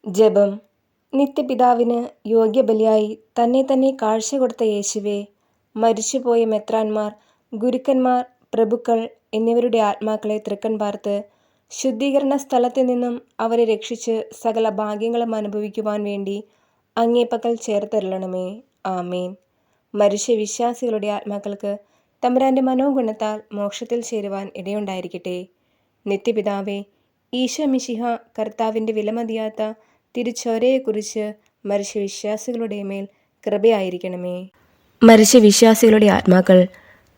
ജപം. നിത്യപിതാവിന് യോഗ്യബലിയായി തന്നെ തന്നെ കാഴ്ച കൊടുത്ത യേശുവേ, മരിച്ചുപോയ മെത്രാന്മാർ, ഗുരുക്കന്മാർ, പ്രഭുക്കൾ എന്നിവരുടെ ആത്മാക്കളെ തൃക്കൺ പാർത്ത് ശുദ്ധീകരണ സ്ഥലത്തു നിന്നും അവരെ രക്ഷിച്ച് സകല ഭാഗ്യങ്ങളും അനുഭവിക്കുവാൻ വേണ്ടി അങ്ങേ പക്കൽ ചേർത്തരുളണമേ. ആമേൻ. മരിച്ച വിശ്വാസികളുടെ ആത്മാക്കൾക്ക് തമ്പുരാന്റെ മനോഗുണത്താൽ മോക്ഷത്തിൽ ചേരുവാൻ ഇടയുണ്ടായിരിക്കട്ടെ. നിത്യപിതാവേ, ഈശോ മിശിഹ കർത്താവിൻ്റെ വിലമതിയാത്ത തിരുച്ചോരയെക്കുറിച്ച് മരിച്ച വിശ്വാസികളുടെ മേൽ കൃപയായിരിക്കണമേ. മരിച്ച വിശ്വാസികളുടെ ആത്മാക്കൾ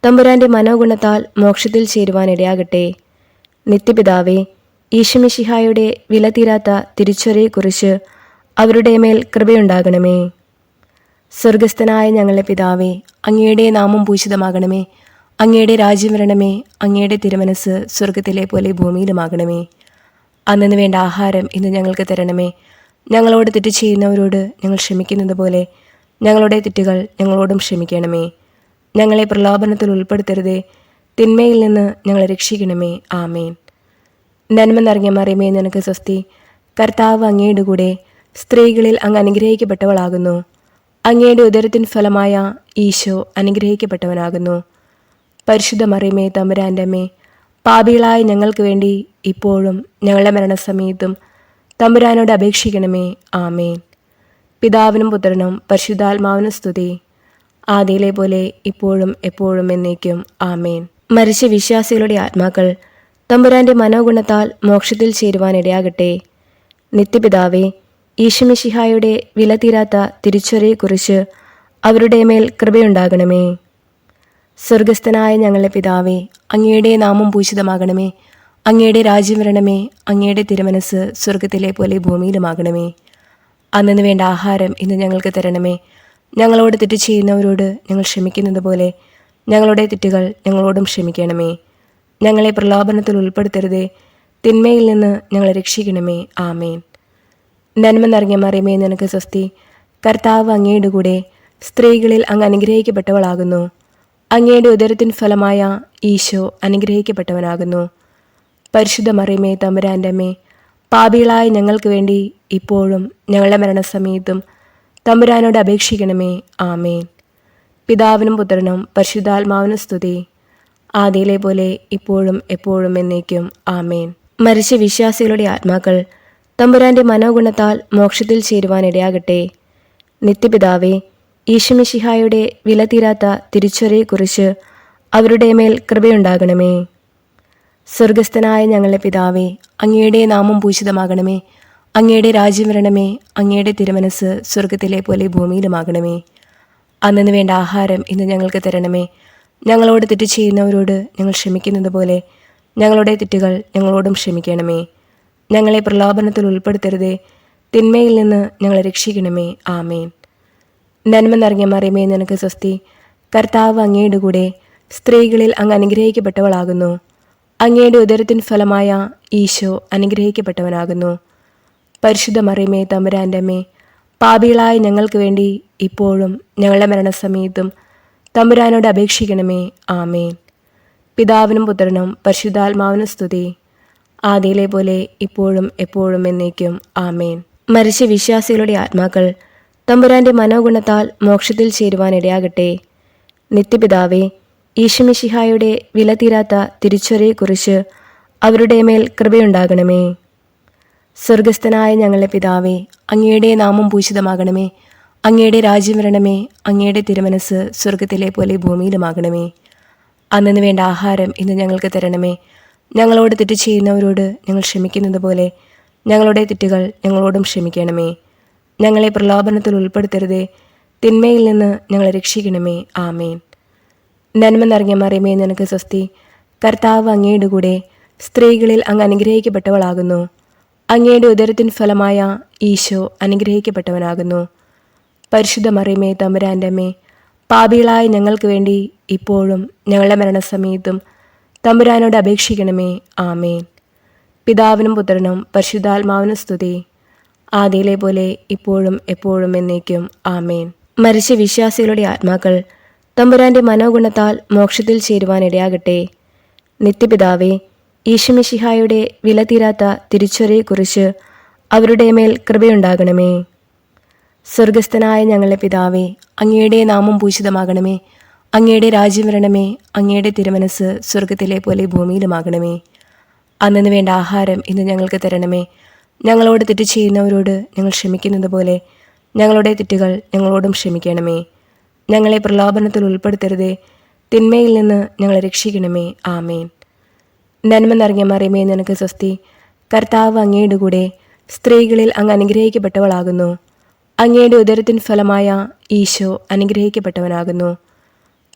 തമ്പുരാന്റെ മനോഗുണത്താൽ മോക്ഷത്തിൽ ചേരുവാൻ ഇടയാകട്ടെ. നിത്യപിതാവേ, ഈശോ മിശിഹായുടെ വിലതീരാത്ത തിരുച്ചോരയെക്കുറിച്ച് അവരുടെ മേൽ കൃപയുണ്ടാകണമേ. സ്വർഗസ്ഥനായ ഞങ്ങളുടെ പിതാവേ, അങ്ങയുടെ നാമം പൂജിതമാകണമേ. അങ്ങയുടെ രാജ്യം വരണമേ. അങ്ങയുടെ തിരുമനസ് സ്വർഗത്തിലെ പോലെ ഭൂമിയിലുമാകണമേ. അന്നു വേണ്ട ആഹാരം ഇന്ന് ഞങ്ങൾക്ക് തരണമേ. ഞങ്ങളോട് തെറ്റ് ചെയ്യുന്നവരോട് ഞങ്ങൾ ക്ഷമിക്കുന്നത് പോലെ ഞങ്ങളുടെ തെറ്റുകൾ ഞങ്ങളോടും ക്ഷമിക്കണമേ. ഞങ്ങളെ പ്രലോഭനത്തിൽ ഉൾപ്പെടുത്തരുതേ, തിന്മയിൽ നിന്ന് ഞങ്ങളെ രക്ഷിക്കണമേ. ആമേൻ. നന്മ നിറഞ്ഞ മറിയമേ, നിനക്ക് സ്വസ്തി. കർത്താവ് അങ്ങയുടെ കൂടെ, സ്ത്രീകളിൽ അങ്ങ് അനുഗ്രഹിക്കപ്പെട്ടവളാകുന്നു. അങ്ങയുടെ ഉദരത്തിൻ ഫലമായ ഈശോ അനുഗ്രഹിക്കപ്പെട്ടവനാകുന്നു. പരിശുദ്ധ മറിയമേ, തമ്പുരാൻ്റെ അമ്മേ, പാപികളായ ഞങ്ങൾക്ക് വേണ്ടി ഇപ്പോഴും ഞങ്ങളുടെ മരണസമയത്തും തമ്പുരാനോട് അപേക്ഷിക്കണമേ. ആമേൻ. പിതാവിനും പുത്രനും പരിശുദ്ധാത്മാവിനും സ്തുതി, ആദിയിലെ പോലെ ഇപ്പോഴും എപ്പോഴും എന്നേക്കും. ആമേൻ. മരിച്ച വിശ്വാസികളുടെ ആത്മാക്കൾ തമ്പുരാന്റെ മനോഗുണത്താൽ മോക്ഷത്തിൽ ചേരുവാൻ ഇടയാകട്ടെ. നിത്യപിതാവേ, ഈശോ മിശിഹായുടെ വിലതീരാത്ത തിരുച്ചോരയെക്കുറിച്ച് അവരുടെ മേൽ കൃപയുണ്ടാകണമേ. സ്വർഗസ്ഥനായ ഞങ്ങളുടെ പിതാവേ, അങ്ങയുടെ നാമം പൂജിതമാകണമേ. അങ്ങയുടെ രാജ്യം വരണമേ. അങ്ങയുടെ തിരുമനസ് സ്വർഗത്തിലെ പോലെ ഭൂമിയിലുമാകണമേ. അന്നു വേണ്ട ആഹാരം ഇന്ന് ഞങ്ങൾക്ക് തരണമേ. ഞങ്ങളോട് തെറ്റ് ചെയ്യുന്നവരോട് ഞങ്ങൾ ക്ഷമിക്കുന്നത് പോലെ ഞങ്ങളുടെ തെറ്റുകൾ ഞങ്ങളോടും ക്ഷമിക്കണമേ. ഞങ്ങളെ പ്രലോഭനത്തിൽ ഉൾപ്പെടുത്തരുതേ, തിന്മയിൽ നിന്ന് ഞങ്ങളെ രക്ഷിക്കണമേ. ആമേൻ. നന്മ നിറഞ്ഞ മറിയമേ, നിനക്ക് സ്വസ്തി. കർത്താവ് അങ്ങയുടെ കൂടെ, സ്ത്രീകളിൽ അങ്ങ് അനുഗ്രഹിക്കപ്പെട്ടവളാകുന്നു. അങ്ങയുടെ ഉദരത്തിൻ ഫലമായ ഈശോ അനുഗ്രഹിക്കപ്പെട്ടവനാകുന്നു. പരിശുദ്ധ മറിയമേ, തമ്പുരാൻ്റെ അമ്മേ, പാപികളായ ഞങ്ങൾക്ക് വേണ്ടി ഇപ്പോഴും ഞങ്ങളുടെ മരണസമയത്തും തമ്പുരാനോട് അപേക്ഷിക്കണമേ. ആമേൻ. പിതാവിനും പുത്രനും പരിശുദ്ധാത്മാവിനും സ്തുതി, ആദിയിലെ പോലെ ഇപ്പോഴും എപ്പോഴും എന്നേക്കും. ആമേൻ. മരിച്ച വിശ്വാസികളുടെ ആത്മാക്കൾ തമ്പുരാന്റെ മനോഗുണത്താൽ മോക്ഷത്തിൽ ചേരുവാൻ ഇടയാകട്ടെ. നിത്യപിതാവേ, ഈശോ മിശിഹായുടെ വിലതീരാത്ത തിരുച്ചോരയെക്കുറിച്ച് അവരുടെ മേൽ കൃപയുണ്ടാകണമേ. സ്വർഗസ്ഥനായ ഞങ്ങളുടെ പിതാവേ, അങ്ങയുടെ നാമം പൂജിതമാകണമേ. അങ്ങയുടെ രാജ്യം വരണമേ. അങ്ങയുടെ തിരുമനസ് സ്വർഗത്തിലെ പോലെ ഭൂമിയിലുമാകണമേ. അന്നു വേണ്ട ആഹാരം ഇന്ന് ഞങ്ങൾക്ക് തരണമേ. ഞങ്ങളോട് തെറ്റ് ചെയ്യുന്നവരോട് ഞങ്ങൾ ക്ഷമിക്കുന്നത് പോലെ ഞങ്ങളുടെ തെറ്റുകൾ ഞങ്ങളോടും ക്ഷമിക്കണമേ. ഞങ്ങളെ പ്രലോഭനത്തിൽ ഉൾപ്പെടുത്തരുതേ, തിന്മയിൽ നിന്ന് ഞങ്ങളെ രക്ഷിക്കണമേ. ആമേൻ. നന്മ നിറഞ്ഞ മറിയമേ, നിനക്ക് സ്വസ്തി. കർത്താവ് അങ്ങയുടെ കൂടെ, സ്ത്രീകളിൽ അങ്ങ് അനുഗ്രഹിക്കപ്പെട്ടവളാകുന്നു. അങ്ങയുടെ ഉദരത്തിൻ ഫലമായ ഈശോ അനുഗ്രഹിക്കപ്പെട്ടവനാകുന്നു. പരിശുദ്ധ മറിയമേ, തമ്പുരാൻ്റെ അമ്മേ, പാപികളായ ഞങ്ങൾക്ക് വേണ്ടി ഇപ്പോഴും ഞങ്ങളുടെ മരണസമയത്തും തമ്പുരാനോട് അപേക്ഷിക്കണമേ. ആമേൻ. പിതാവിനും പുത്രനും പരിശുദ്ധാത്മാവിനും സ്തുതി, ആദിയിലെ പോലെ ഇപ്പോഴും എപ്പോഴും എന്നേക്കും. ആമേൻ. മരിച്ച വിശ്വാസികളുടെ ആത്മാക്കൾ തമ്പുരാന്റെ മനോഗുണത്താൽ മോക്ഷത്തിൽ ചേരുവാൻ ഇടയാകട്ടെ. നിത്യപിതാവേ, ഈശോ മിശിഹായുടെ വിലതീരാത്ത തിരുച്ചോരയെക്കുറിച്ച് അവരുടെ മേൽ കൃപയുണ്ടാകണമേ. സ്വർഗസ്ഥനായ ഞങ്ങളുടെ പിതാവേ, അങ്ങയുടെ നാമം പൂജിതമാകണമേ. അങ്ങയുടെ രാജ്യം വരണമേ. അങ്ങയുടെ തിരുമനസ് സ്വർഗത്തിലെ പോലെ ഭൂമിയിലുമാകണമേ. അന്നു വേണ്ട ആഹാരം ഇന്ന് ഞങ്ങൾക്ക് തരണമേ. ഞങ്ങളോട് തെറ്റ് ചെയ്യുന്നവരോട് ഞങ്ങൾ ക്ഷമിക്കുന്നത് പോലെ ഞങ്ങളുടെ തെറ്റുകൾ ഞങ്ങളോടും ക്ഷമിക്കണമേ. ഞങ്ങളെ പ്രലോഭനത്തിൽ ഉൾപ്പെടുത്തരുതേ, തിന്മയിൽ നിന്ന് ഞങ്ങളെ രക്ഷിക്കണമേ. ആമേൻ. നന്മ നിറഞ്ഞ മറിയമേ, നിനക്ക് സ്വസ്തി. കർത്താവ് അങ്ങയുടെ കൂടെ, സ്ത്രീകളിൽ അങ്ങ് അനുഗ്രഹിക്കപ്പെട്ടവളാകുന്നു. അങ്ങയുടെ ഉദരത്തിൻ ഫലമായ ഈശോ അനുഗ്രഹിക്കപ്പെട്ടവനാകുന്നു. പരിശുദ്ധ മറിയമേ, തമ്പുരാൻ്റെ അമ്മേ, പാപികളായ ഞങ്ങൾക്ക് വേണ്ടി ഇപ്പോഴും ഞങ്ങളുടെ മരണസമയത്തും തമ്പുരാനോട് അപേക്ഷിക്കണമേ. ആമേൻ. പിതാവിനും പുത്രനും പരിശുദ്ധാത്മാവിനും സ്തുതി, ആദിയിലെ പോലെ ഇപ്പോഴും എപ്പോഴും എന്നേക്കും. ആമേൻ. മരിച്ച വിശ്വാസികളുടെ ആത്മാക്കൾ തമ്പുരാന്റെ മനോഗുണത്താൽ മോക്ഷത്തിൽ ചേരുവാൻ ഇടയാകട്ടെ. നിത്യപിതാവേ, ഈശോ മിശിഹായുടെ വിലതീരാത്ത തിരുച്ചോരയെക്കുറിച്ച് അവരുടെ മേൽ കൃപയുണ്ടാകണമേ. സ്വർഗസ്ഥനായ ഞങ്ങളുടെ പിതാവേ, അങ്ങയുടെ നാമം പൂജിതമാകണമേ. അങ്ങയുടെ രാജ്യം വരണമേ. അങ്ങയുടെ തിരുമനസ് സ്വർഗത്തിലെ പോലെ ഭൂമിയിലുമാകണമേ. അന്നു വേണ്ട ആഹാരം ഇന്ന് ഞങ്ങൾക്ക് തരണമേ. ഞങ്ങളോട് തെറ്റ് ചെയ്യുന്നവരോട് ഞങ്ങൾ ക്ഷമിക്കുന്നത് പോലെ ഞങ്ങളുടെ തെറ്റുകൾ ഞങ്ങളോടും ക്ഷമിക്കണമേ. ഞങ്ങളെ പ്രലോഭനത്തിൽ ഉൾപ്പെടുത്തരുതേ, തിന്മയിൽ നിന്ന് ഞങ്ങളെ രക്ഷിക്കണമേ. ആമേൻ. നന്മ നിറഞ്ഞ മറിയമേ, നിനക്ക് സ്വസ്തി. കർത്താവ് അങ്ങയുടെ കൂടെ, സ്ത്രീകളിൽ അങ്ങ് അനുഗ്രഹിക്കപ്പെട്ടവളാകുന്നു. അങ്ങയുടെ ഉദരത്തിൻ ഫലമായ ഈശോ അനുഗ്രഹിക്കപ്പെട്ടവനാകുന്നു.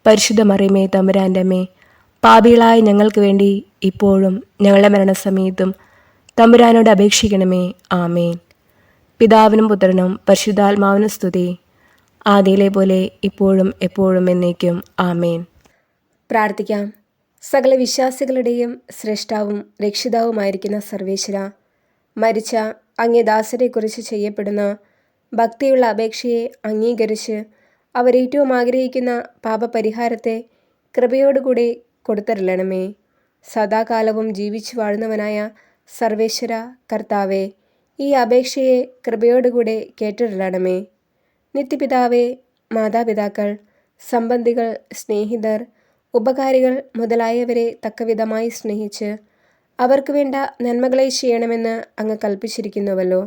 പരിശുദ്ധ മറിയമേ, തമ്പുരാൻ്റെ അമ്മേ, പാപികളായ ഞങ്ങൾക്ക് വേണ്ടി ഇപ്പോഴും ഞങ്ങളുടെ മരണസമയത്തും തമ്പുരാനോട് അപേക്ഷിക്കണമേ. ആമേൻ. പിതാവിനും പുത്രനും പരിശുദ്ധാത്മാവിനും സ്തുതി, ആദിയിലെ പോലെ ഇപ്പോഴും എപ്പോഴും എന്നേക്കും. ആമേൻ. പ്രാർത്ഥിക്കാം. സകല വിശ്വാസികളുടെയും ശ്രേഷ്ഠാവും രക്ഷിതാവുമായിരിക്കുന്ന സർവേശ്വര, മരിച്ച അങ്ങേ ദാസരെക്കുറിച്ച് ചെയ്യപ്പെടുന്ന ഭക്തിയുള്ള അപേക്ഷയെ അംഗീകരിച്ച് അവരേറ്റവും ആഗ്രഹിക്കുന്ന പാപപരിഹാരത്തെ കൃപയോടുകൂടി കൊടുത്തരുളണമേ. സദാകാലവും ജീവിച്ചു വാഴുന്നവനായ സർവേശ്വര കർത്താവെ, ഈ അപേക്ഷയെ കൃപയോടുകൂടി കേട്ടരുളണമേ. നിത്യപിതാവേ, മാതാപിതാക്കൾ, സംബന്ധികൾ, സ്നേഹിതർ, ഉപകാരികൾ മുതലായവരെ തക്കവിധമായി സ്നേഹിച്ച് അവർക്ക് വേണ്ട നന്മകളെ ചെയ്യണമെന്ന് അങ്ങ് കൽപ്പിച്ചിരിക്കുന്നുവല്ലോ.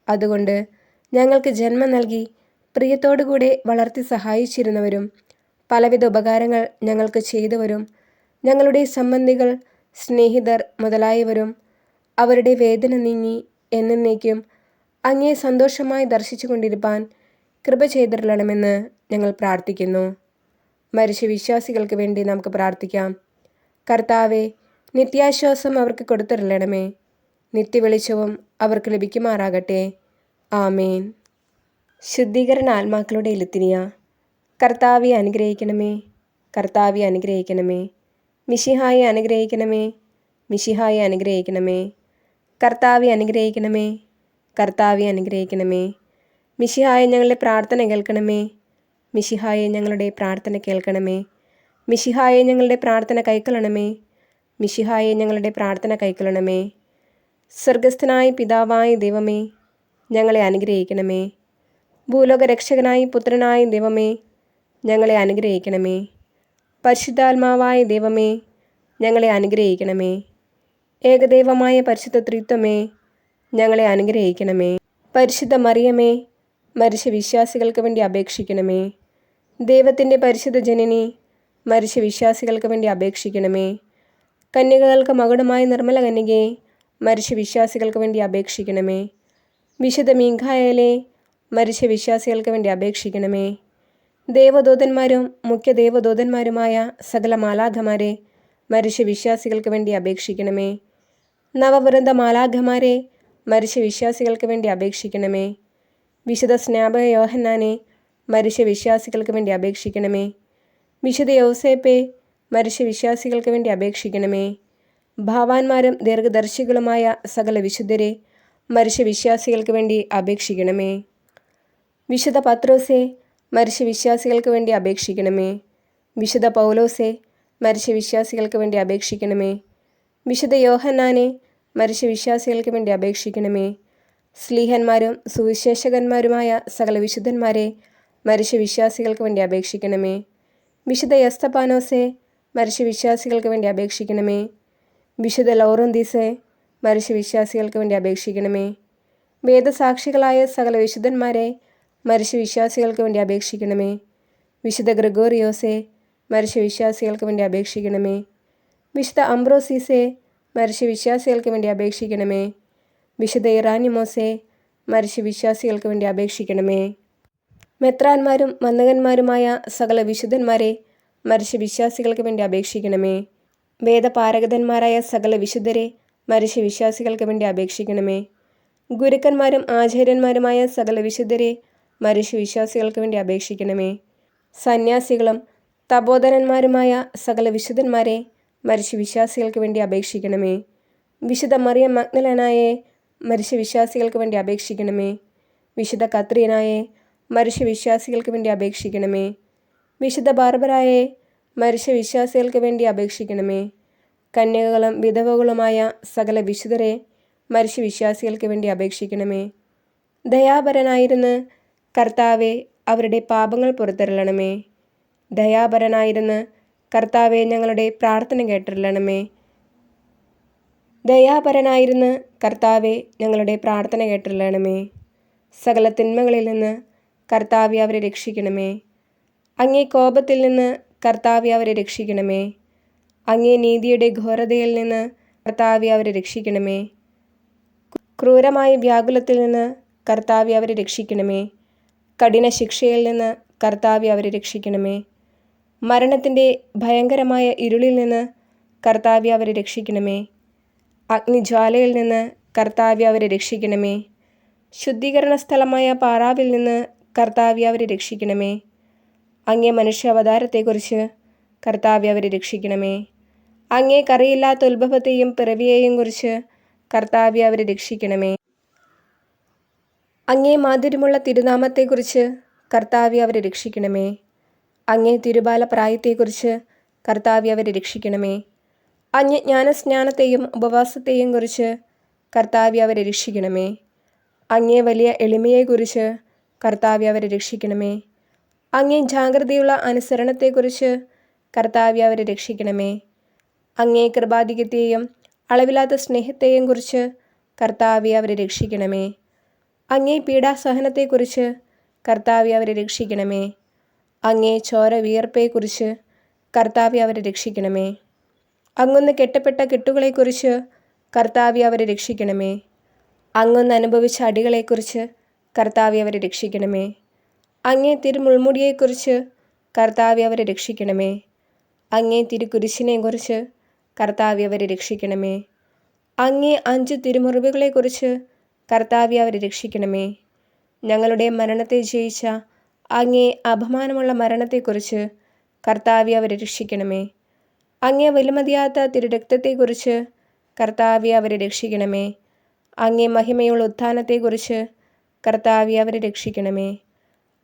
അതുകൊണ്ട് ഞങ്ങൾക്ക് ജന്മം നൽകി പ്രിയത്തോടുകൂടെ വളർത്തി സഹായിച്ചിരുന്നവരും പലവിധ ഉപകാരങ്ങൾ ഞങ്ങൾക്ക് ചെയ്തവരും ഞങ്ങളുടെ സംബന്ധികൾ, സ്നേഹിതർ മുതലായവരും അവരുടെ വേദന നീങ്ങി എന്നേക്കും അങ്ങേ സന്തോഷമായി ദർശിച്ചു കൊണ്ടിരിപ്പാൻ കൃപ ചെയ്തിരളണമെന്ന് ഞങ്ങൾ പ്രാർത്ഥിക്കുന്നു. മരിച്ച വിശ്വാസികൾക്ക് വേണ്ടി നമുക്ക് പ്രാർത്ഥിക്കാം. കർത്താവെ, നിത്യാശ്വാസം അവർക്ക് കൊടുത്തിരളണമേ. നിത്യവെളിച്ചവും അവർക്ക് ലഭിക്കുമാറാകട്ടെ. ആമേൻ. ശുദ്ധീകരണ ആത്മാക്കളുടെ ലിത്തിനിയ. കർത്താവെ അനുഗ്രഹിക്കണമേ, കർത്താവെ അനുഗ്രഹിക്കണമേ. മിശിഹായെ അനുഗ്രഹിക്കണമേ, മിശിഹായെ അനുഗ്രഹിക്കണമേ. കർത്താവെ അനുഗ്രഹിക്കണമേ, കർത്താവെ അനുഗ്രഹിക്കണമേ. മിശിഹായെ ഞങ്ങളുടെ പ്രാർത്ഥന കേൾക്കണമേ, മിശിഹായെ ഞങ്ങളുടെ പ്രാർത്ഥന കേൾക്കണമേ. മിശിഹായെ ഞങ്ങളുടെ പ്രാർത്ഥന കൈക്കൊള്ളണമേ, മിശിഹായെ ഞങ്ങളുടെ പ്രാർത്ഥന കൈക്കൊള്ളണമേ. സ്വർഗസ്ഥനായ പിതാവായ ദൈവമേ, ഞങ്ങളെ അനുഗ്രഹിക്കണമേ. ഭൂലോക രക്ഷകനായ പുത്രനായ ദൈവമേ, ഞങ്ങളെ അനുഗ്രഹിക്കണമേ. പരിശുദ്ധാത്മാവായ ദൈവമേ, ഞങ്ങളെ അനുഗ്രഹിക്കണമേ. ഏകദൈവമായ പരിശുദ്ധ ത്രിത്വമേ, ഞങ്ങളെ അനുഗ്രഹിക്കണമേ. പരിശുദ്ധ മറിയമേ, മരിച്ച വിശ്വാസികൾക്ക് വേണ്ടി അപേക്ഷിക്കണമേ. ദൈവത്തിൻ്റെ പരിശുദ്ധ ജനനി, മരിച്ച വിശ്വാസികൾക്ക് വേണ്ടി അപേക്ഷിക്കണമേ. കന്യകകൾക്ക് മകുടമായ നിർമ്മല കന്യകയെ, മരിച്ച വിശ്വാസികൾക്ക് വേണ്ടി അപേക്ഷിക്കണമേ. വിശുദ്ധ മീഖായേലേ, മരിച്ച വിശ്വാസികൾക്ക് വേണ്ടി അപേക്ഷിക്കണമേ. ദേവദൂതന്മാരും മുഖ്യ ദേവദൂതന്മാരുമായ സകല മാലാഖമാരെ, മരിച്ച വിശ്വാസികൾക്ക് വേണ്ടി അപേക്ഷിക്കണമേ. നവവൃന്ദ മാലാഖമാരെ, മരിച്ച വിശ്വാസികൾക്ക് വേണ്ടി അപേക്ഷിക്കണമേ. വിശുദ്ധ സ്നാപക യോഹന്നാനെ, മരിച്ച വിശ്വാസികൾക്ക് വേണ്ടി അപേക്ഷിക്കണമേ. വിശുദ്ധ യൗസേപ്പെ, മരിച്ച വിശ്വാസികൾക്ക് വേണ്ടി അപേക്ഷിക്കണമേ. ഭാവാന്മാരും ദീർഘദർശികളുമായ സകല വിശുദ്ധരെ, മരിച്ച വിശ്വാസികൾക്ക് വേണ്ടി അപേക്ഷിക്കണമേ. വിശുദ്ധ പത്രോസെ, മരിച്ച വിശ്വാസികൾക്ക് വേണ്ടി അപേക്ഷിക്കണമേ. വിശുദ്ധ പൗലോസെ, മരിച്ച വിശ്വാസികൾക്ക് വേണ്ടി അപേക്ഷിക്കണമേ. വിശുദ്ധ യോഹന്നാനെ, മരിച്ച വിശ്വാസികൾക്ക് വേണ്ടി അപേക്ഷിക്കണമേ. സ്ലീഹന്മാരും സുവിശേഷകന്മാരുമായ സകല വിശുദ്ധന്മാരെ, മരിച്ച വിശ്വാസികൾക്ക് വേണ്ടി അപേക്ഷിക്കണമേ. വിശുദ്ധ എസ്തപ്പാനോസെ, മരിച്ച വിശ്വാസികൾക്ക് വേണ്ടി അപേക്ഷിക്കണമേ. വിശുദ്ധ ലൗറന്തീസെ, മരിച്ച വിശ്വാസികൾക്ക് വേണ്ടി അപേക്ഷിക്കണമേ. വേദസാക്ഷികളായ സകല വിശുദ്ധന്മാരെ, മരിച്ച വിശ്വാസികൾക്ക് വേണ്ടി അപേക്ഷിക്കണമേ. വിശുദ്ധ ഗ്രിഗോറിയോസെ, മരിച്ച വിശ്വാസികൾക്ക് വേണ്ടി അപേക്ഷിക്കണമേ. വിശുദ്ധ അംബ്രോസീസെ, മരിച്ച വിശ്വാസികൾക്ക് വേണ്ടി അപേക്ഷിക്കണമേ. വിശുദ്ധ ഇറാനിമോസെ, മരിച്ച വിശ്വാസികൾക്ക് വേണ്ടി അപേക്ഷിക്കണമേ. മെത്രാന്മാരും വന്ദകന്മാരുമായ സകല വിശുദ്ധന്മാരെ, മരിച്ച വിശ്വാസികൾക്ക് വേണ്ടി അപേക്ഷിക്കണമേ. വേദപാരഗതന്മാരായ സകല വിശുദ്ധരെ, മരിച്ച വിശ്വാസികൾക്ക് വേണ്ടി അപേക്ഷിക്കണമേ. ഗുരുക്കന്മാരും ആചാര്യന്മാരുമായ സകല വിശുദ്ധരെ, മരിച്ച വിശ്വാസികൾക്ക് വേണ്ടി അപേക്ഷിക്കണമേ. സന്യാസികളും തപോധനന്മാരുമായ സകല വിശുദ്ധന്മാരെ, മരിച്ച വിശ്വാസികൾക്ക് വേണ്ടി അപേക്ഷിക്കണമേ. വിശുദ്ധ മറിയം മഗ്ദലനായെ, മരിച്ച വിശ്വാസികൾക്ക് വേണ്ടി അപേക്ഷിക്കണമേ. വിശുദ്ധ കത്രീനായെ, മരിച്ച വിശ്വാസികൾക്ക് വേണ്ടി അപേക്ഷിക്കണമേ. വിശുദ്ധ ബാർബറായെ, മരിച്ച വിശ്വാസികൾക്ക് വേണ്ടി അപേക്ഷിക്കണമേ. കന്യകകളും വിധവകളുമായ സകല വിശുദ്ധരെ, മരിച്ച വിശ്വാസികൾക്ക് വേണ്ടി അപേക്ഷിക്കണമേ. ദയാപരനായിരുന്ന് കർത്താവെ അവരുടെ പാപങ്ങൾ പുറത്തരുളണമേ. ദയാപരനായിരുന്ന് കർത്താവെ ഞങ്ങളുടെ പ്രാർത്ഥന കേട്ടരുളണമേ. ദയാപരനായിരുന്ന് കർത്താവെ ഞങ്ങളുടെ പ്രാർത്ഥന കേട്ടരുളണമേ. സകല തിന്മകളിൽ നിന്ന് കർത്താവെ അവരെ രക്ഷിക്കണമേ. അങ്ങേ കോപത്തിൽ നിന്ന് കർത്താവെ അവരെ രക്ഷിക്കണമേ. അങ്ങേ നീതിയുടെ ഘോരതയിൽ നിന്ന് കർത്താവെ അവരെ രക്ഷിക്കണമേ. ക്രൂരമായ വ്യാകുലത്തിൽ നിന്ന് കർത്താവെ അവരെ രക്ഷിക്കണമേ. കഠിന ശിക്ഷയിൽ നിന്ന് കർത്താവെ അവരെ രക്ഷിക്കണമേ. മരണത്തിൻ്റെ ഭയങ്കരമായ ഇരുളിൽ നിന്ന് കർത്താവെ അവരെ രക്ഷിക്കണമേ. അഗ്നിജ്വാലയിൽ നിന്ന് കർത്താവെ അവരെ രക്ഷിക്കണമേ. ശുദ്ധീകരണ സ്ഥലമായ പാറാവിൽ നിന്ന് കർത്താവെ അവരെ രക്ഷിക്കണമേ. അങ്ങേ മനുഷ്യാവതാരത്തെക്കുറിച്ച് കർത്താവെ അവരെ രക്ഷിക്കണമേ. അങ്ങേ കറിയില്ലാത്ത ഉത്ഭവത്തെയും പിറവിയെയും കുറിച്ച് കർത്താവെ അവരെ രക്ഷിക്കണമേ. അങ്ങേ മാധുര്യമുള്ള തിരുനാമത്തെക്കുറിച്ച് കർത്താവെ അവരെ രക്ഷിക്കണമേ. അങ്ങേ തിരുബാല പ്രായത്തെക്കുറിച്ച് കർത്താവെ അവരെ രക്ഷിക്കണമേ. അങ്ങേ ജ്ഞാനസ്നാനത്തെയും ഉപവാസത്തെയും കുറിച്ച് കർത്താവെ അവരെ രക്ഷിക്കണമേ. അങ്ങേ വലിയ എളിമയെക്കുറിച്ച് കർത്താവെ അവരെ രക്ഷിക്കണമേ. അങ്ങേ ജാഗ്രതയുള്ള അനുസരണത്തെക്കുറിച്ച് കർത്താവെ അവരെ രക്ഷിക്കണമേ. അങ്ങേ കൃപാധിക്യത്തെയും അളവില്ലാത്ത സ്നേഹത്തെയും കുറിച്ച് കർത്താവെ അവരെ രക്ഷിക്കണമേ. അങ്ങേ പീഡാസഹനത്തെക്കുറിച്ച് കർത്താവെ അവരെ രക്ഷിക്കണമേ. അങ്ങേ ചോര വിയർപ്പയെക്കുറിച്ച് കർത്താവെ അവരെ രക്ഷിക്കണമേ. അങ്ങൊന്ന് കെട്ടപ്പെട്ട കെട്ടുകളെക്കുറിച്ച് കർത്താവെ അവരെ രക്ഷിക്കണമേ. അങ്ങൊന്ന് അനുഭവിച്ച അടികളെക്കുറിച്ച് കർത്താവെ അവരെ രക്ഷിക്കണമേ. അങ്ങേ തിരുമുൾമുടിയെക്കുറിച്ച് കർത്താവെ അവരെ രക്ഷിക്കണമേ. അങ്ങേ തിരുക്കുരിശിനെക്കുറിച്ച് കർത്താവെ അവരെ രക്ഷിക്കണമേ. അങ്ങേ 5 തിരുമുറിവുകളെക്കുറിച്ച് കർത്താവെ അവരെ രക്ഷിക്കണമേ. ഞങ്ങളുടെ മരണത്തെ ജയിച്ച അങ്ങേ അപമാനമുള്ള മരണത്തെക്കുറിച്ച് കർത്താവെ അവരെ രക്ഷിക്കണമേ. അങ്ങേ വിലമതിയാത്ത തിരുരക്തത്തെക്കുറിച്ച് കർത്താവെ അവരെ രക്ഷിക്കണമേ. അങ്ങേ മഹിമയുള്ള ഉത്ഥാനത്തെക്കുറിച്ച് കർത്താവെ അവരെ രക്ഷിക്കണമേ.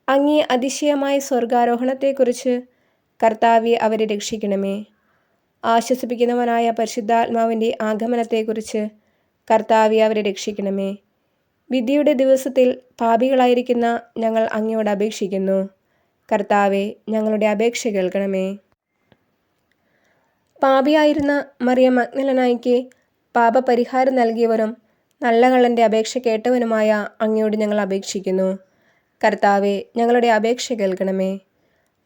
അങ്ങേ അതിശയമായ സ്വർഗാരോഹണത്തെക്കുറിച്ച് കർത്താവെ അവരെ രക്ഷിക്കണമേ. ആശ്വസിപ്പിക്കുന്നവനായ പരിശുദ്ധാത്മാവിൻ്റെ ആഗമനത്തെക്കുറിച്ച് കർത്താവെ അവരെ രക്ഷിക്കണമേ. വിധിയുടെ ദിവസത്തിൽ പാപികളായിരിക്കുന്ന ഞങ്ങൾ അങ്ങയോട് അപേക്ഷിക്കുന്നു. കർത്താവെ ഞങ്ങളുടെ അപേക്ഷ കേൾക്കണമേ. പാപിയായിരുന്ന മറിയം മഗ്ദലനായിക്ക് പാപപരിഹാരം നൽകിയവനും നല്ല കള്ളൻ്റെ അപേക്ഷ കേട്ടവനുമായ അങ്ങയോട് ഞങ്ങൾ അപേക്ഷിക്കുന്നു. കർത്താവെ ഞങ്ങളുടെ അപേക്ഷ കേൾക്കണമേ.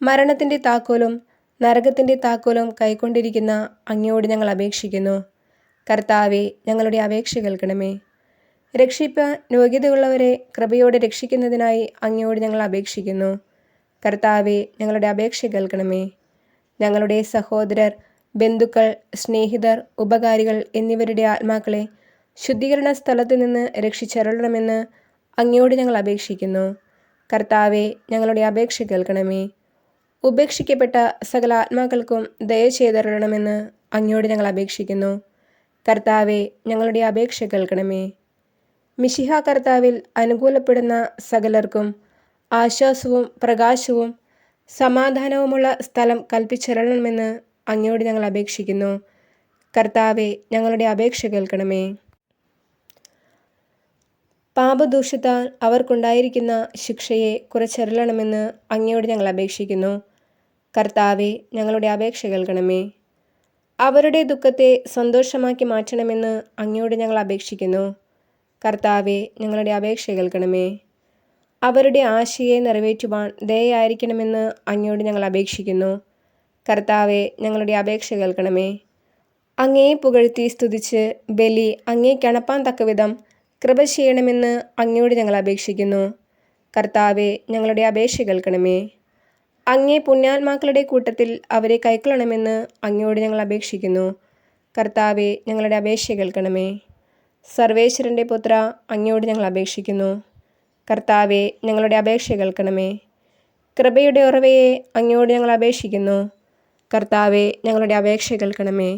മരണത്തിൻ്റെ താക്കോലും നരകത്തിൻ്റെ താക്കോലും കൈക്കൊണ്ടിരിക്കുന്ന അങ്ങയോട് ഞങ്ങൾ അപേക്ഷിക്കുന്നു. കർത്താവെ ഞങ്ങളുടെ അപേക്ഷ കേൾക്കണമേ. രക്ഷിപ്പാൻ യോഗ്യതയുള്ളവരെ കൃപയോടെ രക്ഷിക്കുന്നതിനായി അങ്ങയോട് ഞങ്ങൾ അപേക്ഷിക്കുന്നു. കർത്താവെ ഞങ്ങളുടെ അപേക്ഷ കേൾക്കണമേ. ഞങ്ങളുടെ സഹോദരർ, ബന്ധുക്കൾ, സ്നേഹിതർ, ഉപകാരികൾ എന്നിവരുടെ ആത്മാക്കളെ ശുദ്ധീകരണ സ്ഥലത്ത് നിന്ന് രക്ഷിച്ചരുളണമെന്ന് അങ്ങയോട് ഞങ്ങൾ അപേക്ഷിക്കുന്നു. കർത്താവെ ഞങ്ങളുടെ അപേക്ഷ കേൾക്കണമേ. ഉപേക്ഷിക്കപ്പെട്ട സകല ആത്മാക്കൾക്കും ദയ ചെയ്തരുളണമെന്ന് അങ്ങയോട് ഞങ്ങൾ അപേക്ഷിക്കുന്നു. കർത്താവെ ഞങ്ങളുടെ അപേക്ഷ കേൾക്കണമേ. മിശിഹ കർത്താവിൽ അനുകൂലപ്പെടുന്ന സകലർക്കും ആശ്വാസവും പ്രകാശവും സമാധാനവുമുള്ള സ്ഥലം കൽപ്പിച്ചരുളണമെന്ന് അങ്ങയോട് ഞങ്ങൾ അപേക്ഷിക്കുന്നു. കർത്താവെ ഞങ്ങളുടെ അപേക്ഷ കേൾക്കണമേ. പാപദൂഷ്യത്താൽ അവർക്കുണ്ടായിരിക്കുന്ന ശിക്ഷയെ കുറച്ചരുളണമെന്ന് അങ്ങയോട് ഞങ്ങൾ അപേക്ഷിക്കുന്നു. കർത്താവെ ഞങ്ങളുടെ അപേക്ഷ കേൾക്കണമേ. അവരുടെ ദുഃഖത്തെ സന്തോഷമാക്കി മാറ്റണമെന്ന് അങ്ങയോട് ഞങ്ങൾ അപേക്ഷിക്കുന്നു. കർത്താവെ ഞങ്ങളുടെ അപേക്ഷ കേൾക്കണമേ. അവരുടെ ആശയെ നിറവേറ്റുവാൻ ദയയായിരിക്കണമെന്ന് അങ്ങയോട് ഞങ്ങൾ അപേക്ഷിക്കുന്നു. കർത്താവെ ഞങ്ങളുടെ അപേക്ഷ കേൾക്കണമേ. അങ്ങയെ പുകഴ്ത്തി സ്തുതിച്ച് ബലി അങ്ങേക്കണപ്പാൻ തക്കവിധം കൃപ ചെയ്യണമെന്ന് അങ്ങയോട് ഞങ്ങൾ അപേക്ഷിക്കുന്നു. കർത്താവെ ഞങ്ങളുടെ അപേക്ഷ കേൾക്കണമേ. അങ്ങേ പുണ്യാത്മാക്കളുടെ കൂട്ടത്തിൽ അവരെ കൈക്കൊള്ളണമെന്ന് അങ്ങയോട് ഞങ്ങൾ അപേക്ഷിക്കുന്നു. കർത്താവെ ഞങ്ങളുടെ അപേക്ഷ കേൾക്കണമേ. സർവേശ്വരൻ്റെ പുത്ര അങ്ങയോട് ഞങ്ങൾ അപേക്ഷിക്കുന്നു. കർത്താവെ ഞങ്ങളുടെ അപേക്ഷ കേൾക്കണമേ. കൃപയുടെ ഉറവയെ അങ്ങയോട് ഞങ്ങൾ അപേക്ഷിക്കുന്നു. കർത്താവെ ഞങ്ങളുടെ അപേക്ഷ കേൾക്കണമേ.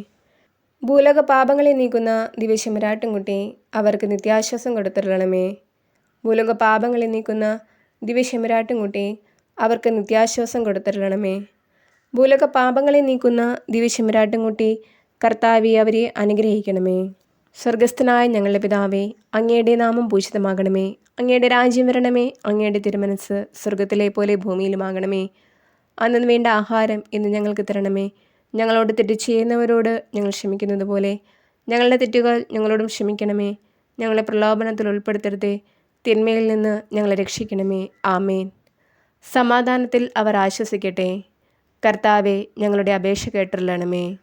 ഭൂലോക പാപങ്ങളെ നീക്കുന്ന ദിവ്യശെമ്മരാട്ടിൻകുട്ടി അവർക്ക് നിത്യാശ്വാസം കൊടുത്തരുളണമേ. ഭൂലോക പാപങ്ങളെ നീക്കുന്ന ദിവ്യശെമ്മരാട്ടിൻകുട്ടി അവർക്ക് നിത്യാശ്വാസം കൊടുത്തരുളണമേ. ഭൂലോക പാപങ്ങളെ നീക്കുന്ന ദിവ്യശെമ്മരാട്ടിൻകുട്ടി കർത്താവെ അവരെ അനുഗ്രഹിക്കണമേ. സ്വർഗസ്ഥനായ ഞങ്ങളുടെ പിതാവേ, അങ്ങയുടെ നാമം പൂജിതമാകണമേ. അങ്ങയുടെ രാജ്യം വരണമേ. അങ്ങയുടെ തിരുമനസ് സ്വർഗത്തിലെ പോലെ ഭൂമിയിലുമാകണമേ. അന്നു വേണ്ട ആഹാരം ഇന്ന് ഞങ്ങൾക്ക് തരണമേ. ഞങ്ങളോട് തെറ്റ് ചെയ്യുന്നവരോട് ഞങ്ങൾ ക്ഷമിക്കുന്നത് പോലെ ഞങ്ങളുടെ തെറ്റുകൾ ഞങ്ങളോടും ക്ഷമിക്കണമേ. ഞങ്ങളെ പ്രലോഭനത്തിൽ ഉൾപ്പെടുത്തരുതേ, തിന്മയിൽ നിന്ന് ഞങ്ങളെ രക്ഷിക്കണമേ. ആമേൻ. സമാധാനത്തിൽ അവർ ആശ്വസിക്കട്ടെ. കർത്താവെ, ഞങ്ങളുടെ അപേക്ഷ കേട്ടരുളണമേ.